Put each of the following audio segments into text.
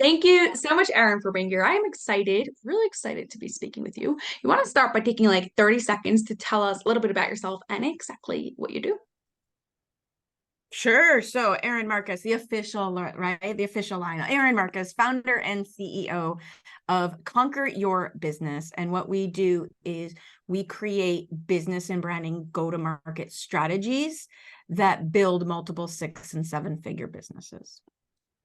Thank you so much, Erin, for being here. I am excited, really excited to be speaking with you. You want to start by taking like 30 seconds to tell us a little bit about yourself and exactly what you do? Sure. So Erin Marcus, the official, right? The official line. Erin Marcus, founder and CEO of Conquer Your Business. And what we do is we create business and branding go-to-market strategies that build multiple 6 and 7-figure businesses.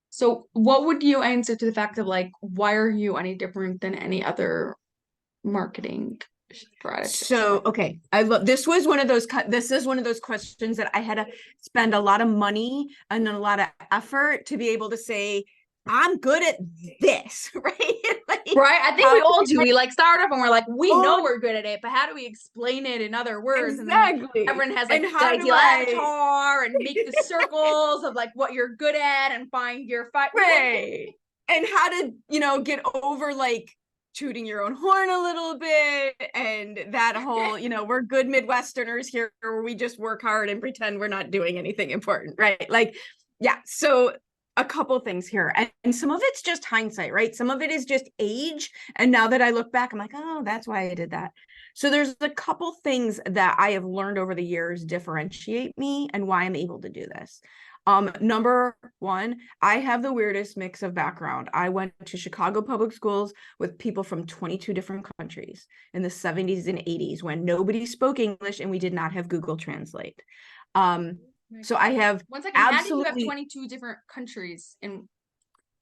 So, what would you answer to the fact of like, why are you any different than any other marketing strategist? So, okay, I love this was one of those this is one of those questions that I had to spend a lot of money and a lot of effort to be able to say I'm good at this, right? Like, Right? I think how we do all we do. get We like start off and we're like, we know oh, we're good at it, but how do we explain it in other words? And then like exactly. everyone has like And the how do ideal I avatar and make the circles of like what you're good at and find your fight. right? And how to, get over like tooting your own horn a little bit and that whole, we're good Midwesterners here where we just work hard and pretend we're not doing anything important, right? Like, yeah. So a couple things here. And some of it's just hindsight, right? Some of it is just age. And now that I look back, I'm like, oh, that's why I did that. So there's a couple things that I have learned over the years differentiate me and why I'm able to do this. Number one, I have the weirdest mix of background. I went to Chicago public schools with people from 22 different countries in the 70s and 80s when nobody spoke English and we did not have Google Translate. So I have One second, how did you have absolutely 22 different countries in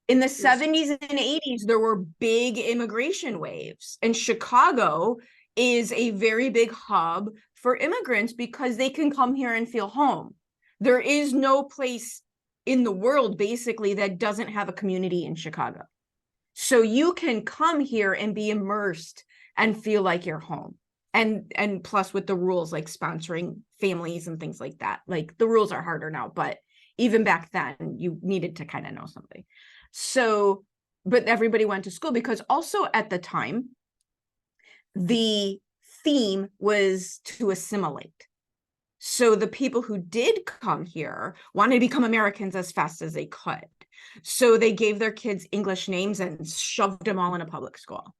the your 70s and 80s, there were big immigration waves, and Chicago is a very big hub for immigrants because they can come here and feel home. There is no place in the world basically that doesn't have a community in Chicago. So you can come here and be immersed and feel like you're home. And plus with the rules like sponsoring families and things like that. Like the rules are harder now, but even back then you needed to kind of know something. So, but everybody went to school because also at the time, the theme was to assimilate. So the people who did come here wanted to become Americans as fast as they could. So they gave their kids English names and shoved them all in a public school.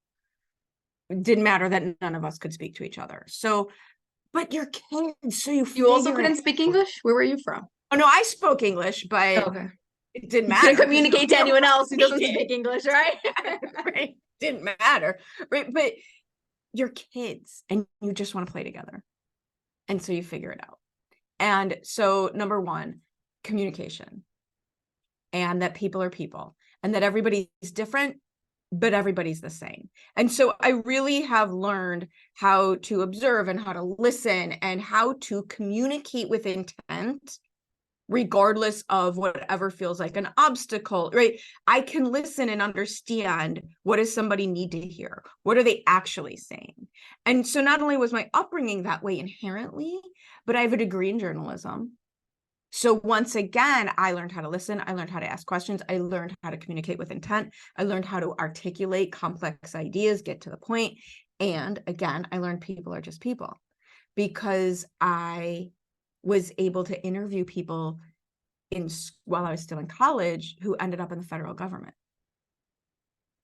It didn't matter that none of us could speak to each other. So, but your kids, so You also figure it couldn't speak out. English? Where were you from? Oh no, I spoke English, but Okay. it didn't You couldn't matter because communicate to nobody else anyone else who speak doesn't it. speak English, right? Right? Didn't matter, right? But you're kids and you just want to play together. And so you figure it out. And so number one, communication, and that people are people and that everybody's different, but everybody's the same. And so I really have learned how to observe and how to listen and how to communicate with intent regardless of whatever feels like an obstacle, right? I can listen and understand what does somebody need to hear? What are they actually saying? And so not only was my upbringing that way inherently, but I have a degree in journalism. So once again, I learned how to listen. I learned how to ask questions. I learned how to communicate with intent. I learned how to articulate complex ideas, get to the point. And again, I learned people are just people because I was able to interview people while I was still in college who ended up in the federal government.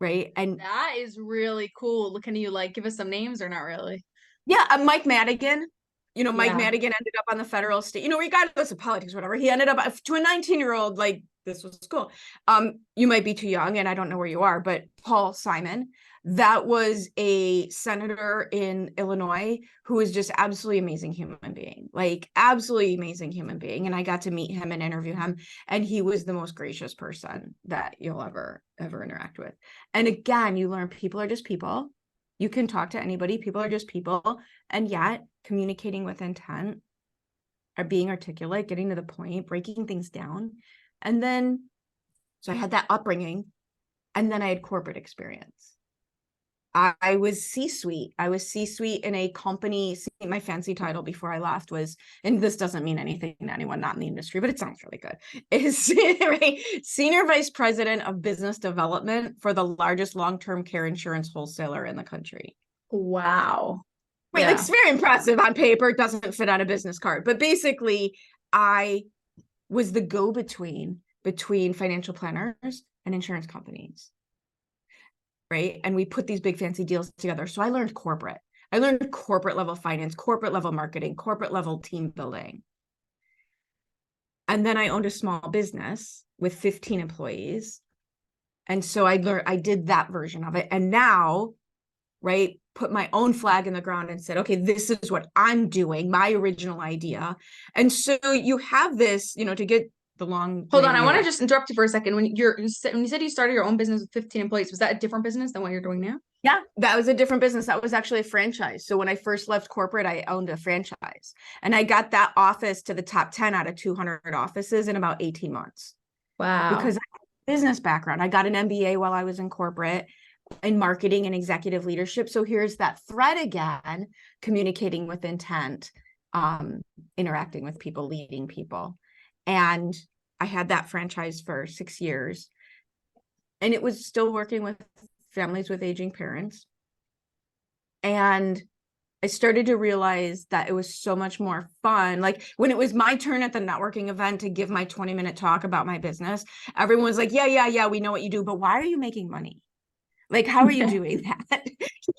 Right. And That is really cool. Can you like give us some names or not really? yeah, Mike Madigan, Mike Yeah. Madigan ended up on the federal state, regardless of politics, whatever. He ended up to a 19-year-old, like this was cool. You might be too young and I don't know where you are, but Paul Simon, that was a senator in Illinois who was just absolutely amazing human being, like absolutely amazing human being. And I got to meet him and interview him. And he was the most gracious person that you'll ever interact with. And again, you learn people are just people. You can talk to anybody. People are just people. And yet communicating with intent, or being articulate, getting to the point, breaking things down. And then, so I had that upbringing, and then I had corporate experience. I was C-suite. I was C-suite in a company. My fancy title before I left was, and this doesn't mean anything to anyone not in the industry, but it sounds really good, is right? Senior Vice President of Business Development for the largest long-term care insurance wholesaler in the country. Wow. Right, like Yeah. it's very impressive on paper. It doesn't fit on a business card, but basically, I was the go-between between financial planners and insurance companies, right? And we put these big fancy deals together. So I learned corporate. I learned corporate level finance, corporate level marketing, corporate level team building. And then I owned a small business with 15 employees. And so I did that version of it. And now, right, put my own flag in the ground and said, okay, this is what I'm doing, my original idea. And so you have this, to get the long Hold way on, I of want to it. just interrupt you for a second. When you said you started your own business with 15 employees, was that a different business than what you're doing now? Yeah, that was a different business. That was actually a franchise. So when I first left corporate, I owned a franchise, and I got that office to the top 10 out of 200 offices in about 18 months. Wow. Because I have a business background. I got an MBA while I was in corporate in marketing and executive leadership. So here's that thread again, communicating with intent, interacting with people, leading people. And I had that franchise for 6 years, and it was still working with families with aging parents. And I started to realize that it was so much more fun. Like when it was my turn at the networking event to give my 20-minute talk about my business, everyone was like, yeah, we know what you do, but why are you making money? Like, how are you doing that?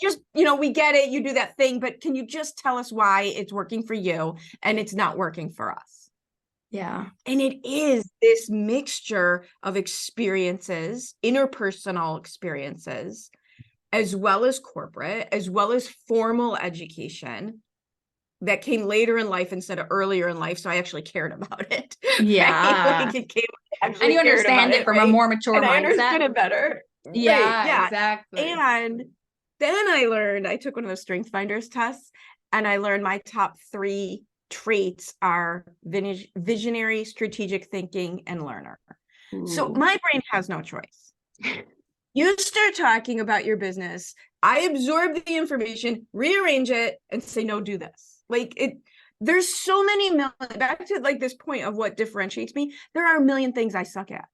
Just, we get it. You do that thing, but can you just tell us why it's working for you and it's not working for us? Yeah. And it is this mixture of experiences, interpersonal experiences, as well as corporate, as well as formal education that came later in life instead of earlier in life. So I actually cared about it. Right? Yeah. Like it came, I And actually you cared about understand it it, from a right? more mature And I mindset. understood it better. Right. Yeah, Yeah. exactly. And then I took one of those Strength Finders tests, and I learned my top 3 traits are visionary, strategic thinking, and learner. So Ooh. my brain has no choice. You start talking about your business, I absorb the information, rearrange it, and say, no, do this. Like there's so many back to like this point of what differentiates me. There are a million things I suck at,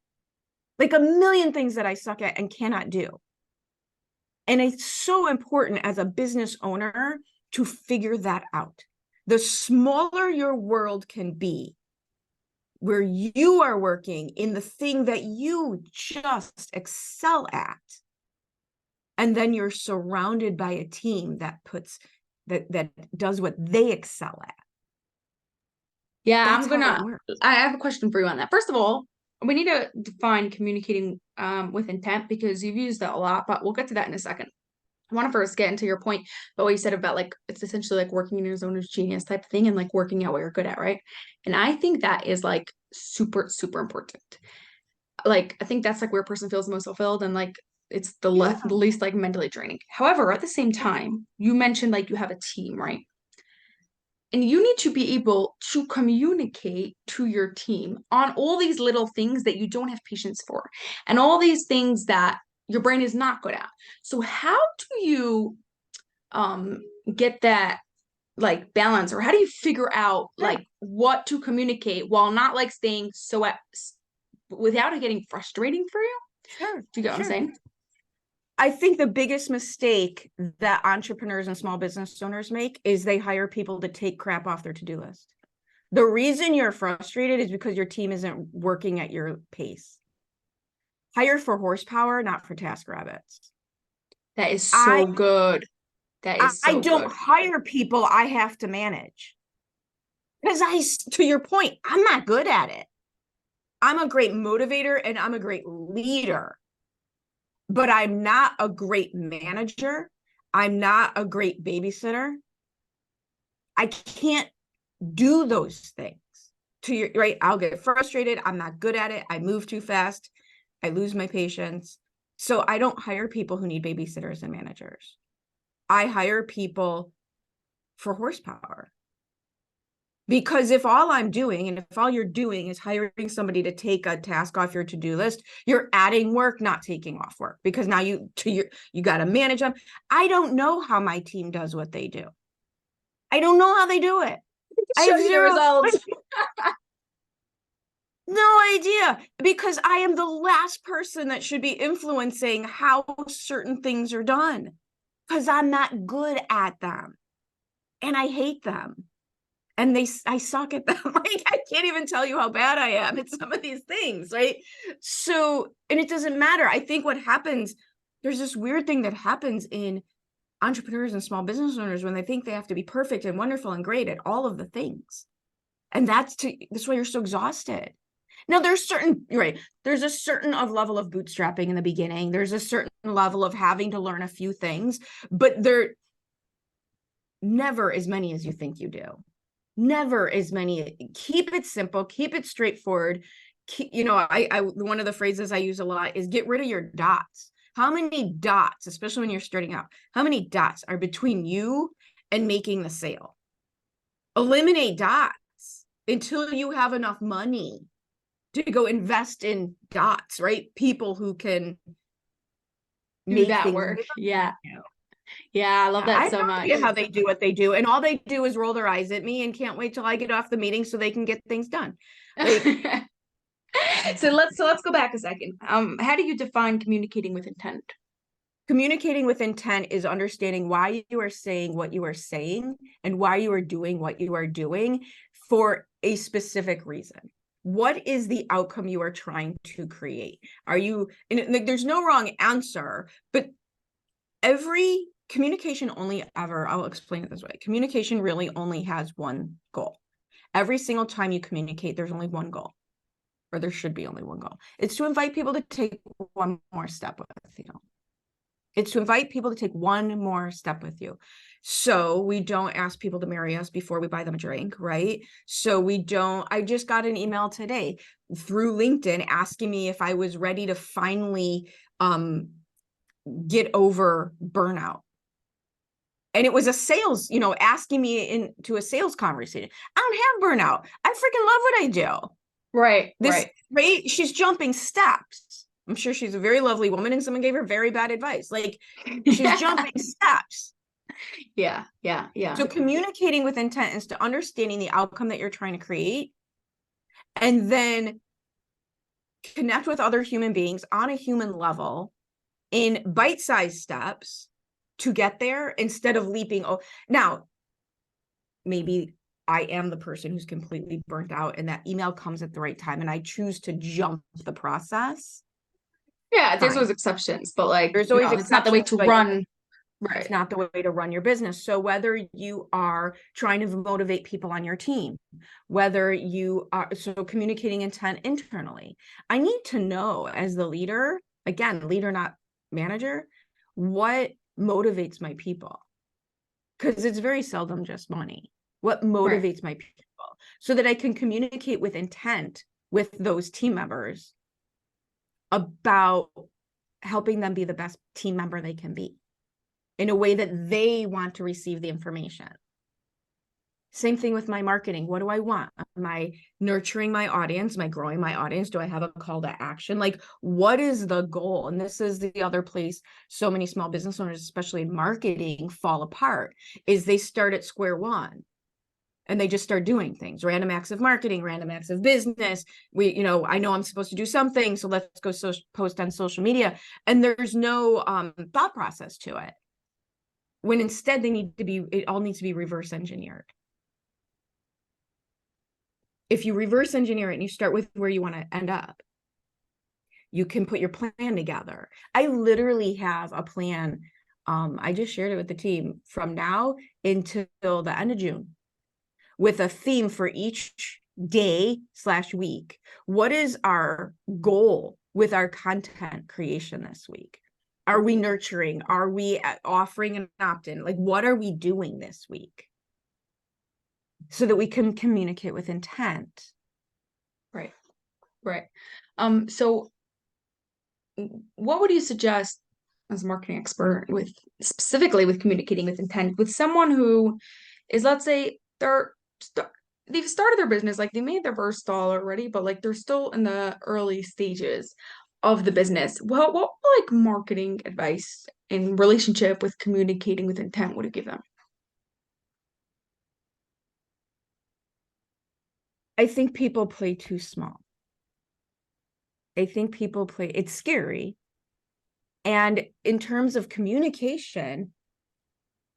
like a million things that I suck at and cannot do. And it's so important as a business owner to figure that out. The smaller your world can be, where you are working in the thing that you just excel at, and then you're surrounded by a team that does what they excel at. Yeah, That's how it works. I have a question for you on that. First of all, we need to define communicating with intent because you've used that a lot, but we'll get to that in a second. I want to first get into your point about what you said about like it's essentially like working in your zone of genius type of thing and like working out what you're good at, right? And I think that is like super, super important. Like I think that's like where a person feels most fulfilled and like it's Yeah. the least like mentally draining. However, at the same time, you mentioned like you have a team, right? And you need to be able to communicate to your team on all these little things that you don't have patience for and all these things that your brain is not good at. So how do you um get that like balance, or how do you figure out Sure. like what to communicate while not like staying so at without it getting frustrating for you? Sure. Do you get what I'm Sure. saying? I think the biggest mistake that entrepreneurs and small business owners make is they hire people to take crap off their to-do list. The reason you're frustrated is because your team isn't working at your pace. Hire for horsepower, not for task rabbits. That is I so good. That is I so don't good. hire people I have to manage. Because to your point, I'm not good at it. I'm a great motivator and I'm a great leader, but I'm not a great manager. I'm not a great babysitter. I can't do those things. To your right, I'll get frustrated. I'm not good at it. I move too fast. I lose my patience. So I don't hire people who need babysitters and managers. I hire people for horsepower. Because if all I'm doing, and if all you're doing is hiring somebody to take a task off your to-do list, you're adding work, not taking off work. Because now you got to manage them. I don't know how my team does what they do. I don't know how they do it. I Show have you the zero, results. no idea, because I am the last person that should be influencing how certain things are done, because I'm not good at them and I hate them. and I suck at them. Like, I can't even tell you how bad I am at some of these things, right? So, and it doesn't matter. I think what happens, there's this weird thing that happens in entrepreneurs and small business owners when they think they have to be perfect and wonderful and great at all of the things. And that's why you're so exhausted. Now, there's a certain level of bootstrapping in the beginning. There's a certain level of having to learn a few things, but they're never as many as you think you do. Never as many. Keep it simple, keep it straightforward. I one of the phrases I use a lot is get rid of your dots. How many dots, especially when you're starting out, how many dots are between you and making the sale? Eliminate dots until you have enough money to go invest in dots, right? People who can do that work. Yeah. Yeah, I love that I so have no much. idea how they do what they do, and all they do is roll their eyes at me and can't wait till I get off the meeting so they can get things done. Like, So let's go back a second. How do you define communicating with intent? communicating with intent is understanding why you are saying what you are saying and why you are doing what you are doing for a specific reason. What is the outcome you are trying to create? Like, there's no wrong answer, but every communication I'll explain it this way. Communication really only has one goal. Every single time you communicate, there's only one goal, or there should be only one goal. It's to invite people to take one more step with you. It's to invite people to take one more step with you. So we don't ask people to marry us before we buy them a drink, right? I just got an email today through LinkedIn asking me if I was ready to finally get over burnout. And it was a sales, asking me into a sales conversation. I don't have burnout. I freaking love what I do. Right. She's jumping steps. I'm sure she's a very lovely woman and someone gave her very bad advice. Like, she's jumping steps. Yeah. So communicating with intent is to understanding the outcome that you're trying to create, and then connect with other human beings on a human level in bite-sized steps to get there instead of leaping. Oh, now maybe I am the person who's completely burnt out and that email comes at the right time and I choose to jump the process. Yeah, there's always exceptions, but like, there's always it's not the way to run. Right. It's not the way to run your business. So whether you are trying to motivate people on your team, whether you are communicating intent internally, I need to know as the leader, again, leader, not manager, what motivates my people. Because it's very seldom just money. What motivates my people so that I can communicate with intent with those team members about helping them be the best team member they can be in a way that they want to receive the information. Same thing with my marketing. What do I want? Am I nurturing my audience? Am I growing my audience? Do I have a call to action? Like, what is the goal? And this is the other place so many small business owners, especially in marketing, fall apart, is they start at square one and they just start doing things. Random acts of marketing, random acts of business. I know I'm supposed to do something, so let's go post on social media. And there's no thought process to it. When instead it all needs to be reverse engineered. If you reverse engineer it and you start with where you want to end up, you can put your plan together. I literally have a plan. I just shared it with the team from now until the end of June with a theme for each day/week. What is our goal with our content creation this week? Are we nurturing? Are we offering an opt-in? Like, what are we doing this week? So that we can communicate with intent. Right. So what would you suggest as a marketing expert specifically with communicating with intent with someone who is, let's say, they've started their business, like they made their first stall already, but like they're still in the early stages of the business. Well, what like marketing advice in relationship with communicating with intent would you give them? I think people play too small. It's scary. And in terms of communication,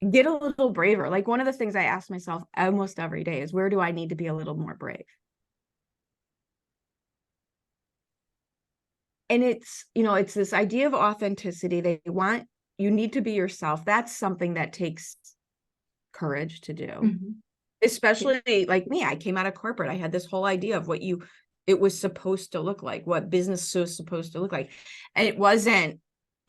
get a little braver. Like one of the things I ask myself almost every day is, where do I need to be a little more brave? And it's, it's this idea of authenticity. You need to be yourself. That's something that takes courage to do. Mm-hmm. Especially like me, I came out of corporate. I had this whole idea of it was supposed to look like, what business was supposed to look like. And it wasn't.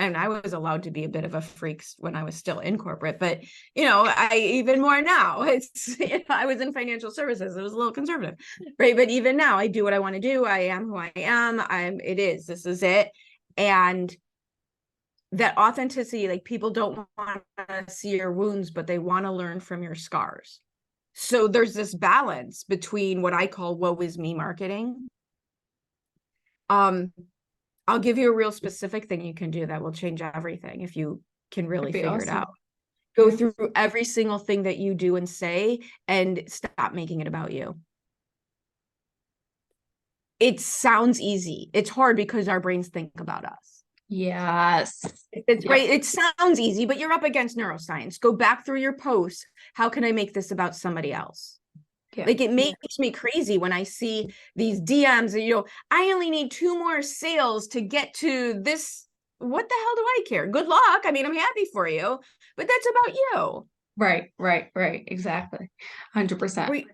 And I was allowed to be a bit of a freak when I was still in corporate, but I even more now. I was in financial services. It was a little conservative, right? But even now, I do what I want to do. I am who I am. This is it. And that authenticity, like people don't want to see your wounds, but they want to learn from your scars. So there's this balance between what I call woe is me marketing. I'll give you a real specific thing you can do that will change everything if you can really figure it out. Go through every single thing that you do and say and stop making it about you. It sounds easy. It's hard because our brains think about us. Yes. It's right. It sounds easy, but you're up against neuroscience. Go back through your posts. How can I make this about somebody else? Yeah. Like it makes me crazy when I see these DMs, I only need 2 more sales to get to this. What the hell do I care? Good luck. I mean, I'm happy for you, but that's about you. Right. Exactly. 100%.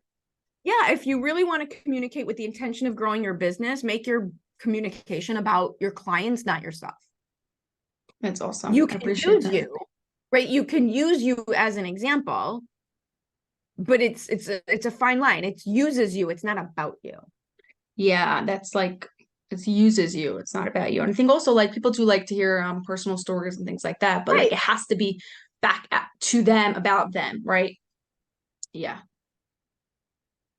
Yeah. If you really want to communicate with the intention of growing your business, make your communication about your clients, not yourself. That's awesome. You can use you, right? You can use you as an example, but it's a fine line. It uses you. It's not about you. Yeah, that's like, it uses you. It's not about you. And I think also like people do like to hear personal stories and things like that, but like it has to be back to them, about them, right? Yeah.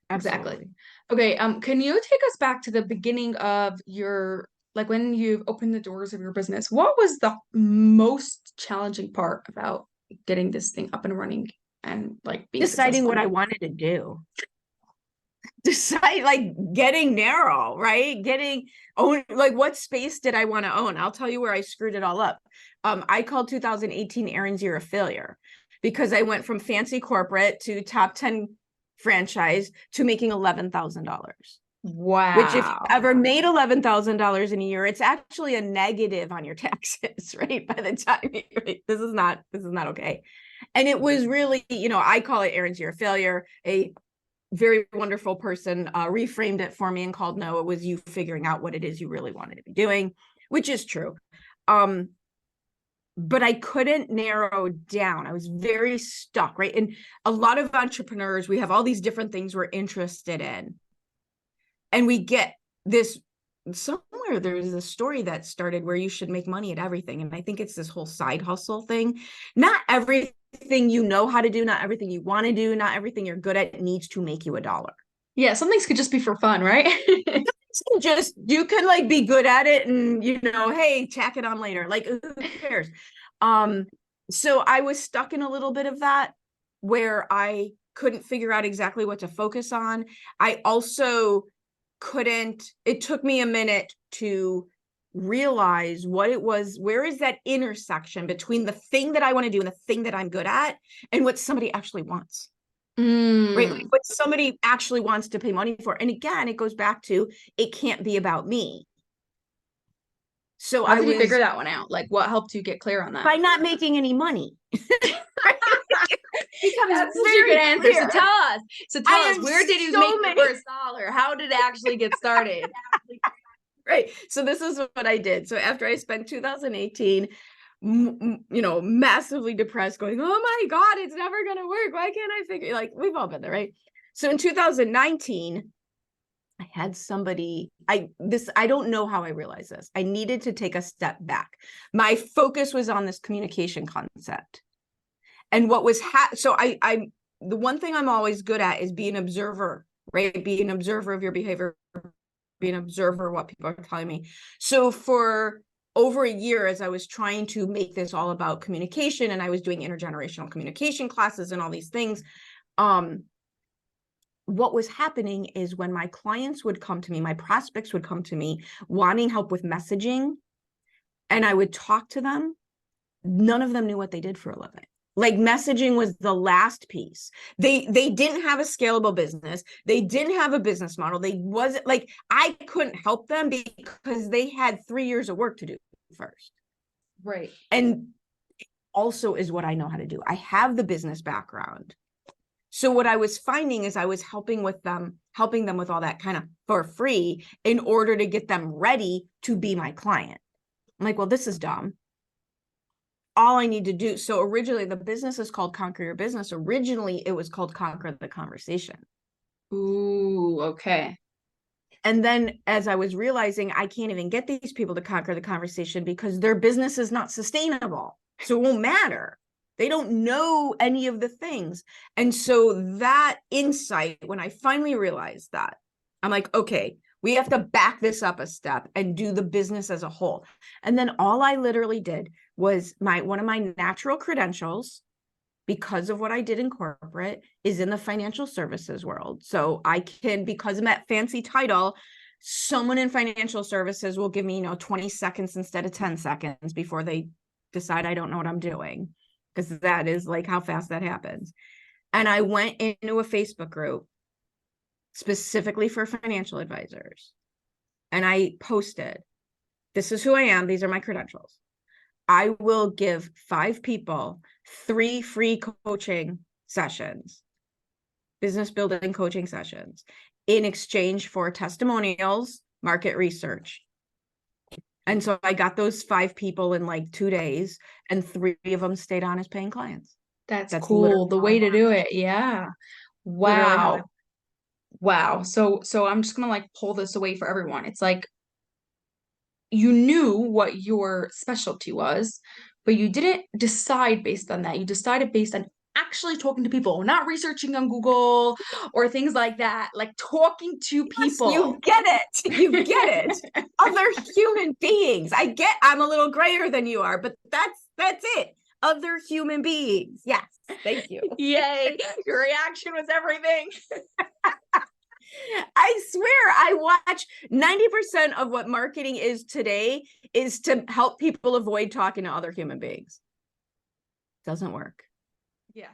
Exactly. Okay. Can you take us back to the beginning of your, like when you've opened the doors of your business? What was the most challenging part about getting this thing up and running and like being deciding successful? What I wanted to do? Decide, like getting narrow, right? Like what space did I want to own? I'll tell you where I screwed it all up. I called 2018 Erin's year of failure because I went from fancy corporate to top 10 franchise to making $11,000. Wow. Which if you ever made $11,000 in a year, it's actually a negative on your taxes, right? By the time this is not okay. And it was really, I call it Erin's year of failure. A very wonderful person reframed it for me and called, no, it was you figuring out what it is you really wanted to be doing, which is true. But I couldn't narrow down. I was very stuck, right? And a lot of entrepreneurs, we have all these different things we're interested in. And we get this, somewhere there's a story that started where you should make money at everything. And I think it's this whole side hustle thing. Not everything you know how to do, not everything you want to do, not everything you're good at needs to make you $1. Yeah, some things could just be for fun, right? You can like be good at it and hey, tack it on later. Like who cares? So I was stuck in a little bit of that where I couldn't figure out exactly what to focus on. I also it took me a minute to realize what it was. Where is that intersection between the thing that I want to do and the thing that I'm good at and what somebody actually wants? Right? Like what somebody actually wants to pay money for. And again, it goes back to, it can't be about me. So how did you figure that one out? Like what helped you get clear on that? By not making any money. That's such a good answer. So tell us, where did you make the first dollar? How did it actually get started? Right. So this is what I did. So after I spent 2018, massively depressed, going, oh my God, it's never going to work. Why can't I figure, like we've all been there, right? So in 2019, I had somebody, I don't know how I realized this. I needed to take a step back. My focus was on this communication concept. And what was, so the one thing I'm always good at is be an observer, right? Be an observer of your behavior, be an observer of what people are telling me. So for over a year, as I was trying to make this all about communication, and I was doing intergenerational communication classes and all these things, what was happening is when my clients would come to me, my prospects would come to me wanting help with messaging, and I would talk to them, none of them knew what they did for a living. Like messaging was the last piece. They didn't have a scalable business. They didn't have a business model. They wasn't like, I couldn't help them because they had 3 years of work to do first. Right. And also is what I know how to do. I have the business background. So what I was finding is I was helping them with all that kind of for free in order to get them ready to be my client. I'm like, well, this is dumb. All I need to do. So originally the business is called Conquer Your Business. Originally it was called Conquer the Conversation. Ooh, okay. And then as I was realizing I can't even get these people to conquer the conversation because their business is not sustainable. So it won't matter. They don't know any of the things. And so that insight, when I finally realized that, I'm like, okay, we have to back this up a step and do the business as a whole. And then all I literally did was one of my natural credentials, because of what I did in corporate, is in the financial services world. So I can, because of that fancy title, someone in financial services will give me, 20 seconds instead of 10 seconds before they decide I don't know what I'm doing, because that is like how fast that happens. And I went into a Facebook group specifically for financial advisors. And I posted, this is who I am. These are my credentials. I will give 5 people 3 free coaching sessions, business building coaching sessions, in exchange for testimonials, market research. And so I got those 5 people in like 2 days, and 3 of them stayed on as paying clients. That's literally cool. The way to do it. Yeah. literally how Wow. Wow. So I'm just gonna like pull this away for everyone. It's like you knew what your specialty was, but you didn't decide based on that. You decided based on actually talking to people, not researching on Google or things like that, like talking to Yes, people. you get it. You get it. Other human beings. I'm a little grayer than you are, but that's it. Other human beings. Yes. Thank you. Yay. Your reaction was everything. I swear I watch 90% of what marketing is today is to help people avoid talking to other human beings. Doesn't work. Yes.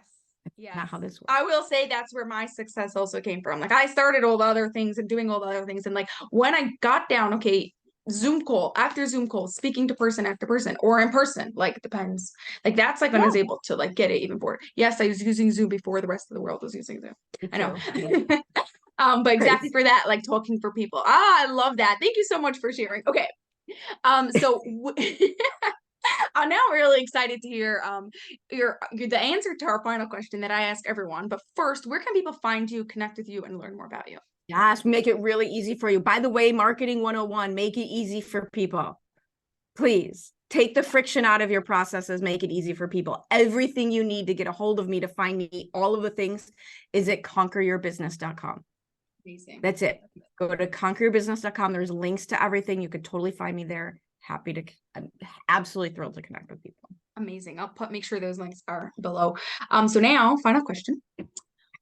Yeah. Not how this works. I will say that's where my success also came from. Like I started all the other things and doing all the other things. And like when I got down, okay, Zoom call after Zoom call, speaking to person after person or in person, like it depends. Like that's like when I was able to like get it even more. Yes, I was using Zoom before the rest of the world was using Zoom. I know. But exactly for that, like talking for people. Ah, I love that. Thank you so much for sharing. Okay. So I'm now really excited to hear your the answer to our final question that I ask everyone. But first, where can people find you, connect with you, and learn more about you? Yes, make it really easy for you. By the way, Marketing 101, make it easy for people. Please take the friction out of your processes, make it easy for people. Everything you need to get a hold of me, to find me, all of the things, is at conqueryourbusiness.com. Amazing. That's it. Go to conqueryourbusiness.com. There's links to everything. You could totally find me there. I'm absolutely thrilled to connect with people. Amazing. I'll make sure those links are below. So now, final question.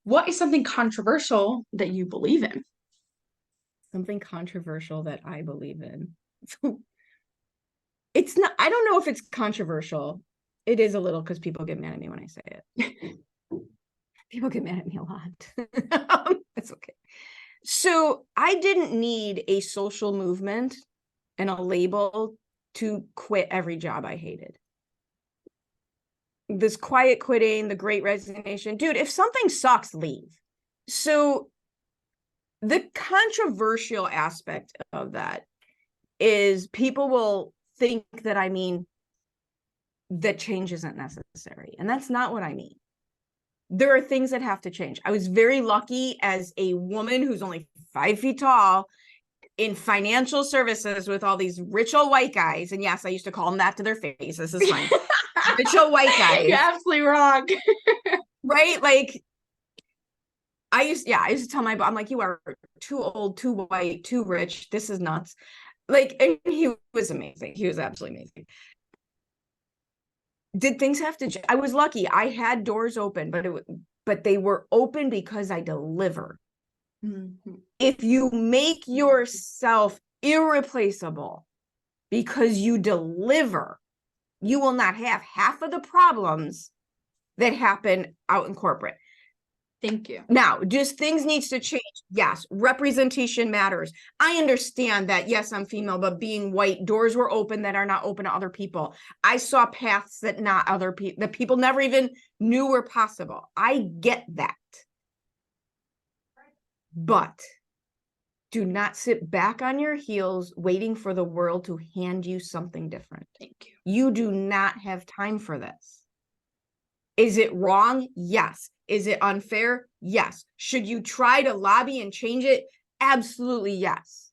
What is something controversial that you believe in? Something controversial that I believe in. It's not, I don't know if it's controversial. It is a little, because people get mad at me when I say it. People get mad at me a lot. It's okay. So I didn't need a social movement and a label to quit every job I hated. This quiet quitting, the great resignation. Dude, if something sucks, leave. So the controversial aspect of that is people will think that I mean that change isn't necessary. And that's not what I mean. There are things that have to change. I was very lucky as a woman who's only 5 feet tall in financial services with all these rich old white guys. And yes, I used to call them that to their face. This is fine. Rich old white guys. You're absolutely wrong. Right? Like, I used to tell I'm like, you are too old, too white, too rich. This is nuts. Like, and he was amazing. He was absolutely amazing. Did things have to? I was lucky. I had doors open, but they were open because I deliver. Mm-hmm. If you make yourself irreplaceable because you deliver, you will not have half of the problems that happen out in corporate. Thank you. Now, just things needs to change. Yes, representation matters. I understand that, yes, I'm female, but being white, doors were open that are not open to other people. I saw paths that not other people, that people never even knew were possible. I get that. But do not sit back on your heels waiting for the world to hand you something different. Thank you. You do not have time for this. Is it wrong? Yes. Is it unfair? Yes. Should you try to lobby and change it? Absolutely yes.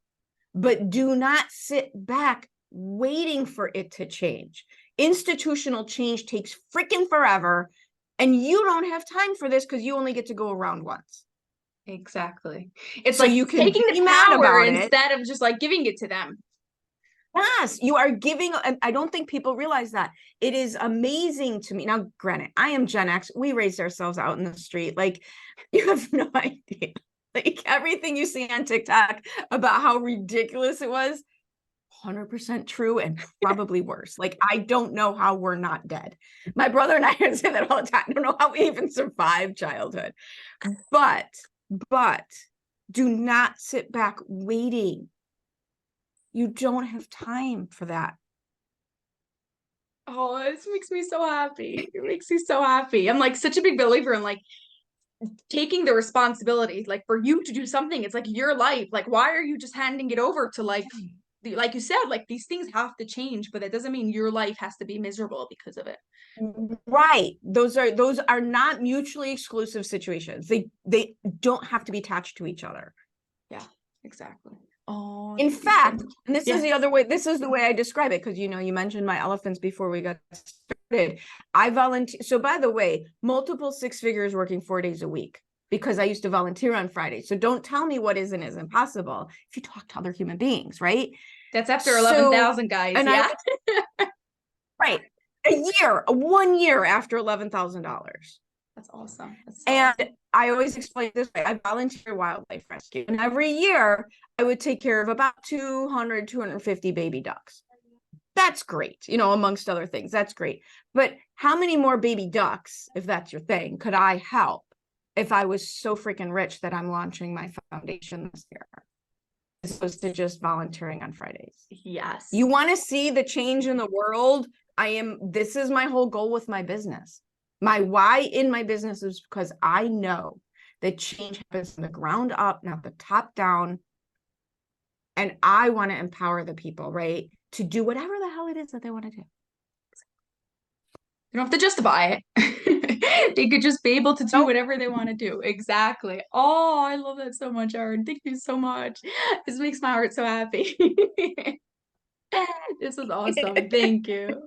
But do not sit back waiting for it to change. Institutional change takes freaking forever, and you don't have time for this because you only get to go around once. Exactly. It's So like you can taking be the mad power about it. instead of just like giving it to them. Yes, you are giving, and I don't think people realize that. It is amazing to me. Now, granted, I am Gen X. We raised ourselves out in the street. Like, you have no idea. Like, everything you see on TikTok about how ridiculous it was, 100% true and probably worse. Like, I don't know how we're not dead. My brother and I say that all the time. I don't know how we even survived childhood. But do not sit back waiting. You don't have time for that. Oh, this makes me so happy. It makes me so happy. I'm like such a big believer in like taking the responsibility, like for you to do something. It's like your life. Like, why are you just handing it over to like you said, like these things have to change, but that doesn't mean your life has to be miserable because of it. Right. Those are not mutually exclusive situations. They don't have to be attached to each other. Yeah, exactly. Oh, In fact, and this is yes. the other way, this is the way I describe it, because you mentioned my elephants before we got started. I volunteer. So by the way, multiple six figures working 4 days a week, because I used to volunteer on Fridays. So don't tell me what isn't possible if you talk to other human beings, right? That's after 11,000 guys. And Yeah. right. A 1 year after $11,000. That's awesome. That's so And awesome. I always explain this way. I volunteer wildlife rescue, and every year I would take care of about 200, 250 baby ducks. That's great, amongst other things. That's great. But how many more baby ducks, if that's your thing, could I help if I was so freaking rich that I'm launching my foundation this year, as opposed to just volunteering on Fridays? Yes. You want to see the change in the world? This is my whole goal with my business. My why in my business is because I know that change happens from the ground up, not the top down. And I want to empower the people, right, to do whatever the hell it is that they want to do. You don't have to justify it. They could just be able to do whatever they want to do. Exactly. Oh, I love that so much, Erin. Thank you so much. This makes my heart so happy. This was awesome. Thank you.